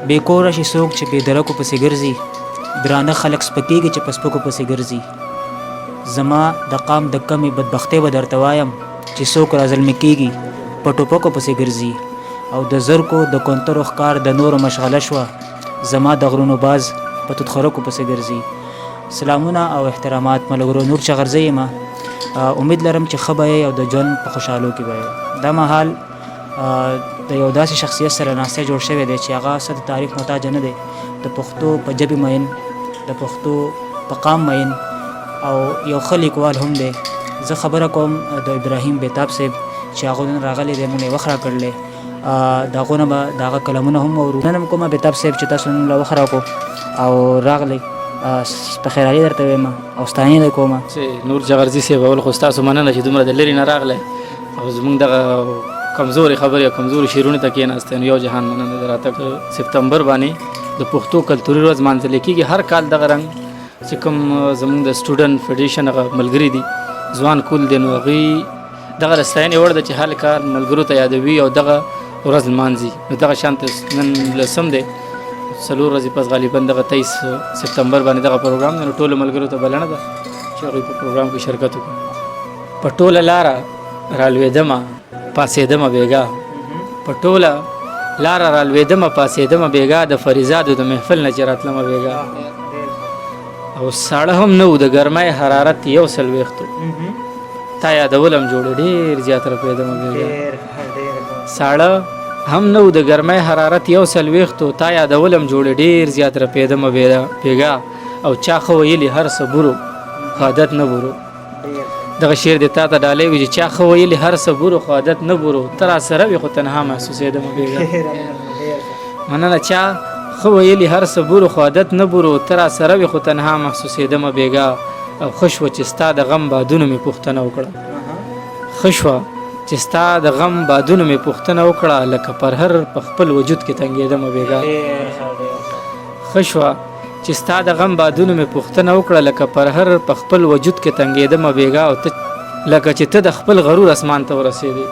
بې کوره شي څوک چې بې درکو پسې ګرځي، درانه خلک سپکېږي چې په سپکو پسې ګرځي. زما د قام د کمې بدبختۍ به درته وایم چې څوک رازلمي کېږي په ټوپکو پسې ګرځي. او د زرکو د کونترو ښکار د نورو مشغله شوه، زما د غرونو باز په توتخرکو پسې ګرځي. سلامونه او احترامات ملګرو، نور چغرزی یم. امید لرم چې ښه به یې او د ژوند په خوشحالو کې به یې. دا مهال د یو داسې شخصیت سره ناستی جوړ شوی دی چې هغه څه د تعریف محتاج نه دی. د پښتو په ژبې مین، د پښتو په قام مین او یو ښه لیکوال هم دی. زه خبره کوم د ابراهیم بیتاب صاحب چې هغه نن راغلی دی، موږ یې وخت راکړلی. د هغو نه به د هغه کلمونه هم واورو. نن هم کومه بیتاب صاحب چې تاسو نن له وخت راکړو او راغلی، په خیرالي درته وایم او ستاینې در کومه. نور جغرزي صاحب، اول خو ستاسو مننه چې دومره د لرې نه راغلی او زموږ دغه کمزوري خبرې او کمزوري شعرونو ته کېناستئ. نو یو جهان مننه د راتګ. سپتمبر باندې د پښتو کلتوري ورځ لمانځل کېږي هر کال. دغه رنګ چې کوم زموږ د سټوډنټ فیډریشن هغه ملګري دي، ځوان کول دي، نو هغوی دغه د ستاینې وړ ده چې هر کال ملګرو ته یادوي او دغه ورځ لمانځي. نو دغه شانته نن 10 دی، 4 ورځې پس غالبا دغه 23 سپتمبر باندې دغه پروګرام دی. نو ټولو ملګرو ته بلنه ده چې هغوی په پروګرام کې شرکت وکړي. په ټوله لاره رالوېدمه پاسېدمه بېګا، په ټوله لاره رالوېدمه پاسېدمه بېګا، د فریزادو د محفل نه چې راتلمه بېګا. او ساړه هم نه و د ګرمۍ حرارت 140، تا یادولم جوړې ډېر زیات رپېدمه بېګا. ساړه هم نه و د ګرمۍ حرارت 140، تا یادولم جوړې ډېر زیات رپېدمه بېګا. او چا ښه ویلي هر څه برو خو عادت نه برو. دغه شعر دې تا ته ډالۍ وي چې چا ښه ویلي هر څه برو خو عادت نه برو، ته راسره وي خو تنها محسوسېدمه بېګا. مننه. چا ښه ویلي هر څه برو خو عادت نه برو، ته راسره وي خو تنها محسوسېدمه بېګا. او ښه شوه چې ستا د غم بادونو مې پوښتنه وکړه، ښه شوه چې ستا د غم بادونو مې پوښتنه وکړه، لکه پرهر په خپل وجود کې تنګېدمه بېګا. ښه شوه چې ستا د غم بادونو مې پوښتنه وکړه، لکه پرهر په خپل وجود کې تنګېدمه بېګا. او ته لکه چې ته د خپل غرور اسمان ته ورسېدې،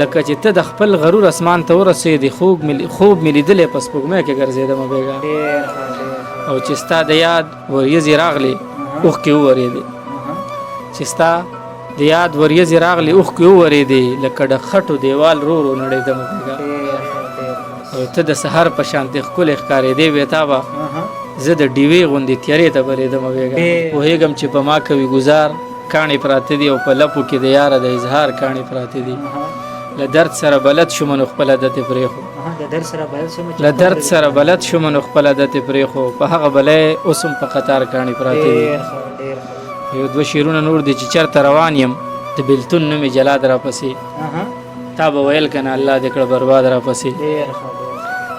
لکه چې ته د خپل غرور اسمان ته ورسېدې، خوب مې لیدلی په سپوږمۍ کې ګرځېدمه بېګا. او چې ستا د یاد وریځې راغلې اوښکې وورېدې، چې ستا د یاد وریځې راغلې اوښکې وورېدې، لکه د خټو دیوال رو رو نړېدمه بېګا. او ته د سحر په شانتې ښکلې ښکارېدې بېتابه، زه د ډیوې غوندې تیارې ته بلېدمه بېګا. پوهېږم چې په ما کوي ګزار کاڼې پراته دي او په لپو کې د یاره د اظهار کاڼې پراته دي. له درد سره بلد شوم نو خپل عادت یې پرېښو، له درد سره بلد شوم نو خپل عادت یې پرېښو، په هغه بلی اوس هم په قطار کاڼې پراته دي. یو 2 شعرونه نور دي چې چېرته روان یم د بېلتون نومې جلاد راپسې، تا به ویل که نه الله دې کړه برباد راپسې.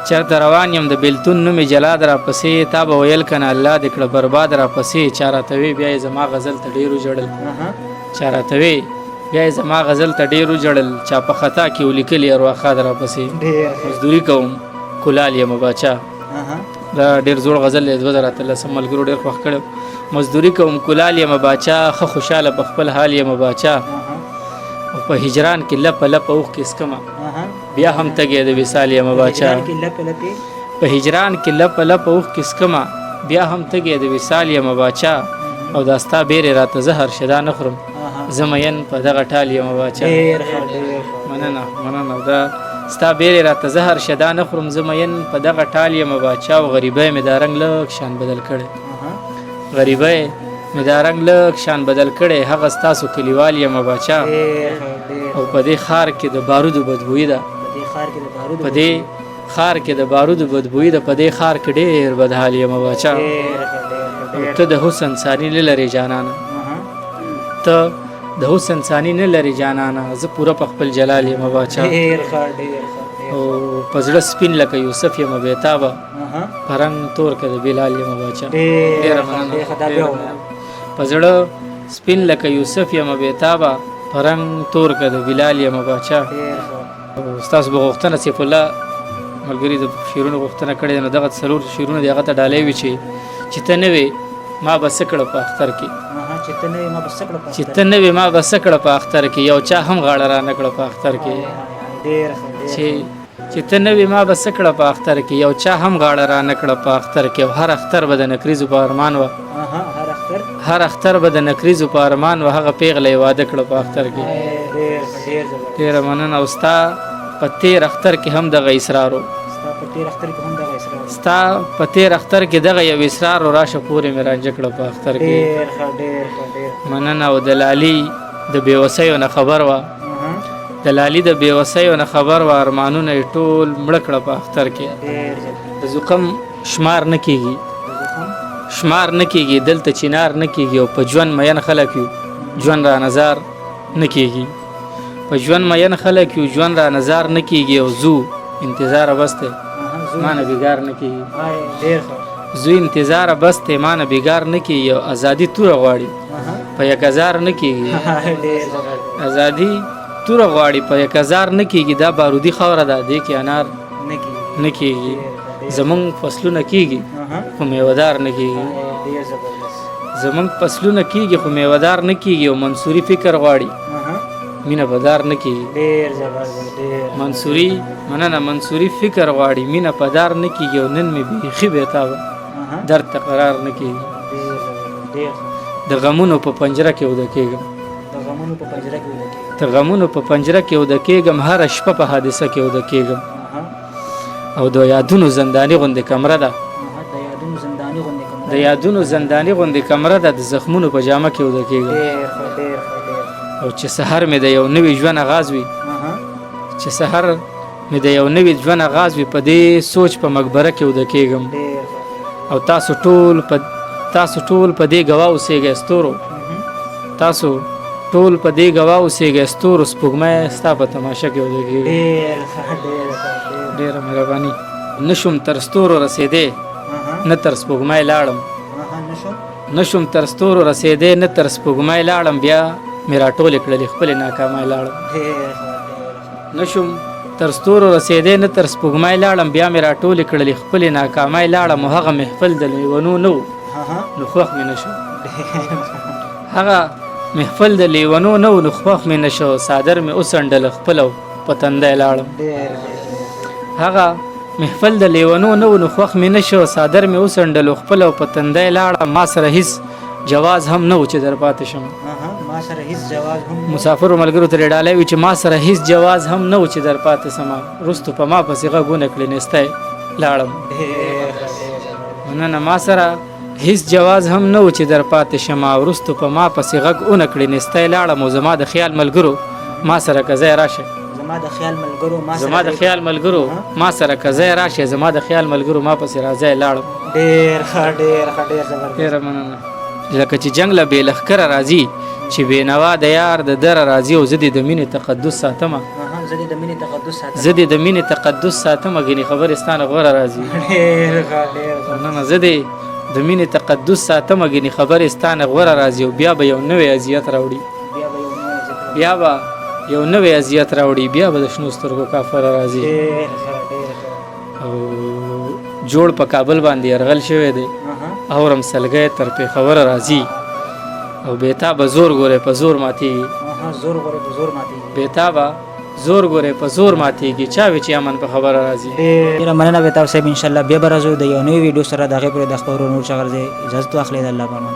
چېرته روان یم د بېلتون نومې جلاد راپسې، تا به ویل که نه الله دې کړه برباد راپسې. چا راته وی بیا یې زما غزل ته ډېر وژړل، چا راته وی بیا یې زما غزل ته ډېر وژړل، چا په خطا کې ولیکلي ارواښاد راپسې. مزدوري کوم کلال یم باچا، دا ډېر زوړ غزل دی، 2013 ملګرو ډېر خوښ کړی. مزدوري کوم کلال یم باچا، ښه خوشحاله په خپل حال یم باچا. او په هجران کې لپه لپه اوښکې څکمه، بیا هم تږی د وصال یم باچا. په هجران کې لپه لپه اوښکې څکمه، بیا هم تږی د وصال یم باچا. او دا ستا بیرې راته زه هر شدا نه خورم، زه مین په دغه ټال یم باچا. مننه مننه. دا ستا بیرې راته زه هر شدا نه خورم، زه مین په دغه ټال یم باچا. او غریبۍ مې دا رنګ لږ شان بدل کړی، غریبۍ مې دا رنګ لږ شان بدل کړی، هغه ستاسو کلیوال یم باچا. او په دې ښار کې د بارودو بدبویي ده، په دې ښار کې د بارودو بدبویي ده، په دې ښار کې ډېر بدحال یم باچا. او ته د حسن ثاني نه لرې جانانه، ته د حسن ثاني نه لرې جانانه، زه پوره په خپل جلال یم باچا. او په زړه سپین لکه یوسف یم بېتابه، په رنګ تور که د بلال یم باچا. ډېره مننه. په زړه سپین لکه یوسف یم بېتابه، په رنګ تور که د بلال یم باچا. ستاسو به غوښتنه سیف الله ملګري د شعرونو غوښتنه کړې ده، نو دغه 4 شعرونه د هغه ته ډالۍ وي چې ته نه وې ما به څه کړه په اختر کې، چې ته نه وې ما به څه کړه په اختر کې، یو چا هم غاړه را نه کړه په اختر کې. چې چې ته نه وې ما به څه کړه په اختر کې یو چا هم غاړه را نه کړه په اختر کې او هر اختر به د نکریزو په ارمان وه هر اختر به د نکریزو په ارمان وه هغه پیغله یې واده کړه په اختر کې ډېره مننه او ستا په تېر اختر کې هم دغه اصرار و ستا په تېر اختر کې دغه یو اصرار و راشه پورې مې رانجه کړه په اختر کې مننه او د لالي د بېوسیو نه خبر وه د لالي د بېوسیو نه خبر وه ارمانونه یې ټول مړه کړه په اختر کې د زخم شمار نه کېږي دلته چینار نه کېږي او په ژوند مین خلک یو ژوند را نظر نه کېږي په ژوند مین خلک یو ژوند را نظر نه کېږي او زو انتظار بس دی ما نه بېګار نه کېږي زو انتظار بس دی ما نه بېګار نه کېږي او ازادي توره غواړي په 1000 نه کېږي ازادي توره غواړي په 1000 نه کېږي دا بارودي خاوره ده دې کې انار نه کېږي زمونږ فصلونه کېږي خو میوهدار نه کېږي زمونږ فصلونه کېږي خو میوهدار نه کېږي او منصوري فکر غواړي مینه په دار نه کېږي منصوري فکر غواړي مینه په دار نه کېږي او نن مې بیخي بېتابه درد ته قرار نه کېږي د غمونو په پنجره کې اوده کېږم د غمونو په پنجره کې اوده کېږم هره شپه په حادثه کې اوده کېږم او د یادونو زنداني غوندې کمره ده د یادونو زنداني غوندې کمره ده د زخمونو په جامه کې اوده کېږم او چې سحر مې د یو نوي ژوند آغاز وي په دې سوچ په مقبره کې اوده کېږم او تاسو ټول په دې ګواه اوسېږئ ستورو ستورو سپوږمۍ ستا په تماشه کې اوده کېږم ډېره مهرباني نشم تر ستورو رسېدی نه تر سپوږمۍ لاړم بیا مې راټولې کړلې خپلې ناکامۍ لاړم نشم تر ستورو رسېدی نه تر سپوږمۍ لاړم بیا مې راټولې کړلې خپلې ناکامۍ لاړم او هغه محفل د لیونو نه و نو خوښ مې نه شو څادر مې وڅنډله خپله په تندی لاړم هغه محفل د لیونو نه و نو خوښ مې نه شو څادر مې وڅنډلو خپله په تندی لاړم ما سره هیڅ جواز هم نه و چې در پاتې شم مسافرو ملګرو ته ډالۍ وي چې ما سره هیڅ جواز هم نه و چې در پاتې سمه رستو په ما پسې غږونه کړې نستی لاړم مننه ما سره هیڅ جواز هم نه و چې در پاتې شم او رستو په ما پسې غږونه کړې نستی لاړم او زما د خیال ملګرو ما سره که ځای راشه زما د خیال ملګرو ما سره که ځای راشه زما د خیال ملګرو ما پسې راځای لاړم ډېره مننه لکه چې جنګ له بې لښکره راځي چې بېنوا د یار د دره راځي او زه دې د مینې تقدس ساتمه ګینې خبرې ستا نه غوره راځي زه دې د مینې تقدس ساتمه ګینې خبرې ستا نه غوره راځي او بیا به یو نوی اذیت راوړي بیا به د شنو سترګو کافره راځي او جوړ په کابل باندې یرغل شوی دی اورم سلګی تر پېښوره راځي او بېتابه زور ګورې په زور ماتېږي چا وی چې امن په خبره راځي ډېره مننه بېتاب صاحب انشاءالله بیا به راځو د یو نوي ویډیو سره د هغې پورې د خپرو نور شغل دی اجازت واخلئ د الله په امان